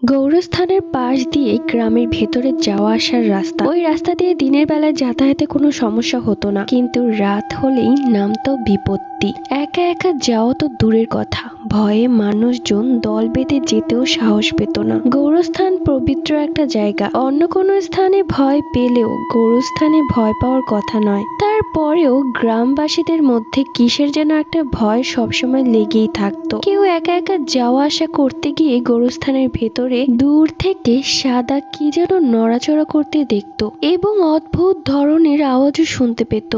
গৌরস্থানের পাশ দিয়ে গ্রামের ভেতরে যাওয়া আসার রাস্তা। ওই রাস্তা দিয়ে দিনের বেলায় যাতায়াতে কোনো সমস্যা হতো না, কিন্তু রাত হলেই নামতো বিপত্তি। একা একা যাওয়া তো দূরের কথা, ভয়ে মানুষজন দল বেঁধে যেতেও সাহস পেত না। গৌরস্থান পবিত্র একটা জায়গা, অন্য কোনো স্থানে ভয় পেলেও গৌরস্থানে ভয় পাওয়ার কথা নয়। তারপরেও গ্রামবাসীদের মধ্যে কিসের যেন একটা ভয় সবসময় লেগেই থাকতো। কেউ একা একা যাওয়া আসা করতে গিয়ে গৌরস্থানের ভেতরে দূর থেকে সাদা কি যেন নড়াচড়া করতে দেখতো এবং অদ্ভুত ধরনের আওয়াজও শুনতে পেত।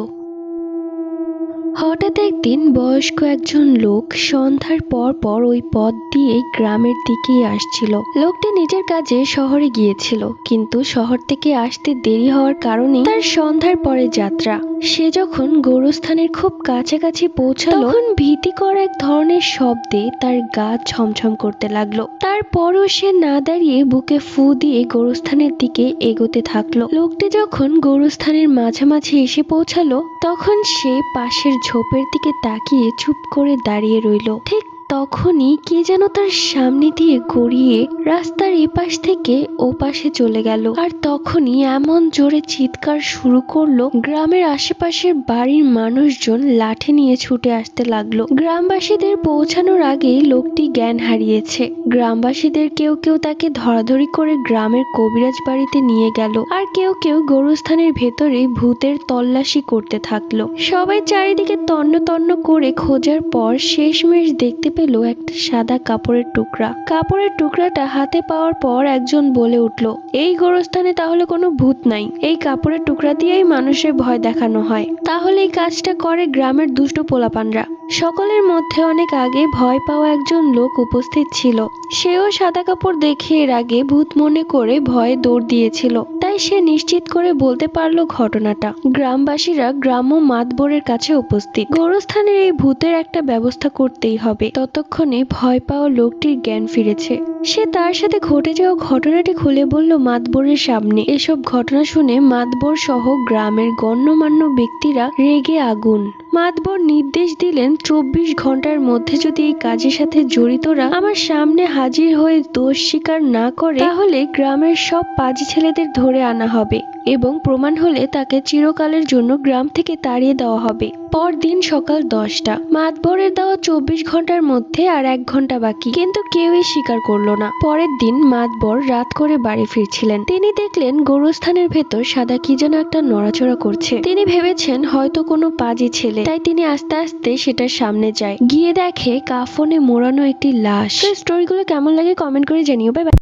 হঠাৎ একদিন বয়স্ক একজন লোক সন্ধ্যার পর পর ওই পথ দিয়ে গ্রামের দিকেই আসছিল। লোকটি নিজের কাজে শহরে গিয়েছিল, কিন্তু শহর থেকে আসতে দেরি হওয়ার কারণে তার সন্ধ্যার পরে যাত্রা। সে যখন গৌরস্থানের খুব কাছাকাছি পৌঁছালো, তখন ভীতিকর এক ধরনের শব্দে তার গা ছমছম করতে লাগলো। তারপরও সে না দাঁড়িয়ে বুকে ফু দিয়ে গৌরস্থানের দিকে এগোতে থাকলো। লোকটি যখন গৌরস্থানের মাঝামাঝি এসে পৌঁছালো, তখন সে পাশের ঝোপের দিকে তাকিয়ে চুপ করে দাঁড়িয়ে রইল। ঠিক তখনই কে যেন তার সামনে দিয়ে গড়িয়ে রাস্তার এপাশ থেকে ওপাশে চলে গেল। আর তখনই এমন জোরে চিৎকার শুরু করলো, গ্রামের আশেপাশের বাড়ির মানুষজন লাঠি নিয়ে ছুটে আসতে লাগলো। গ্রামবাসীদের পৌঁছানোর আগেই লোকটি জ্ঞান হারিয়েছে। গ্রামবাসীদের কেউ কেউ তাকে ধরাধরি করে গ্রামের কবিরাজ বাড়িতে নিয়ে গেল, আর কেউ কেউ গৌরস্থানের ভেতরে ভূতের তল্লাশি করতে থাকলো। সবাই চারিদিকে তন্ন তন্ন করে খোঁজার পর শেষমেশ দেখতে পেল একটা সাদা কাপড়ের টুকরা। কাপড়ের টুকরাটা হাতে পাওয়ার পর একজন বলে উঠল, এই গৌরস্থানে তাহলে কোনো ভূত নাই, এই কাপড়ের টুকরা দিয়েই মানুষের ভয় দেখানো হয়। তাহলে এই কাজটা করে গ্রামের দুষ্ট পোলাপানরা। সকলের মধ্যে অনেক আগে ভয় পাওয়া একজন লোক উপস্থিত ছিল। সেও সাদা কাপড় দেখে এর আগে ভূত মনে করে ভয়ে দৌড় দিয়েছিল, তাই সে নিশ্চিত করে বলতে পারলো ঘটনাটা। গ্রামবাসীরা গ্রাম্য মাতবরের কাছে উপস্থিত। গৌরস্থানের এই ভূতের একটা ব্যবস্থা করতেই হবে। ততক্ষণে ভয় পাওয়া লোকটির জ্ঞান ফিরেছে। সে তার সাথে ঘটে যাওয়া ঘটনাটি খুলে বলল মাতবরের সামনে। এসব ঘটনা শুনে মাতবর সহ গ্রামের গণ্যমান্য ব্যক্তিরা রেগে আগুন। মাতবর নির্দেশ দিলেন, 24 ঘন্টার মধ্যে যদি এই কাজের সাথে জড়িতরা আমার সামনে হাজির হয়ে দোষ স্বীকার না করে, তাহলে গ্রামের সব পাজি ছেলেদের ধরে আনা হবে এবং প্রমাণ হলে তাকে চিরকালের জন্য গ্রাম থেকে তাড়িয়ে দেওয়া হবে। পরদিন সকাল 10টা। মাতবরের দেওয়া 24 ঘন্টার মধ্যে আর 1 ঘন্টা বাকি, কিন্তু কেউই স্বীকার করলো না। পরের দিন মাতবর রাত করে বাড়ি ফিরছিলেন। তিনি দেখলেন গৌরস্থানের ভেতর সাদা কি যেন একটা নড়াচড়া করছে। তিনি ভেবেছেন হয়তো কোনো পাজি ছেলে, তাই তিনি আস্তে আস্তে সেটার সামনে যায়। গিয়ে দেখে কাফনে মোড়ানো একটি লাশ। স্টোরিগুলো কেমন লাগে কমেন্ট করে জানিও। Bye bye.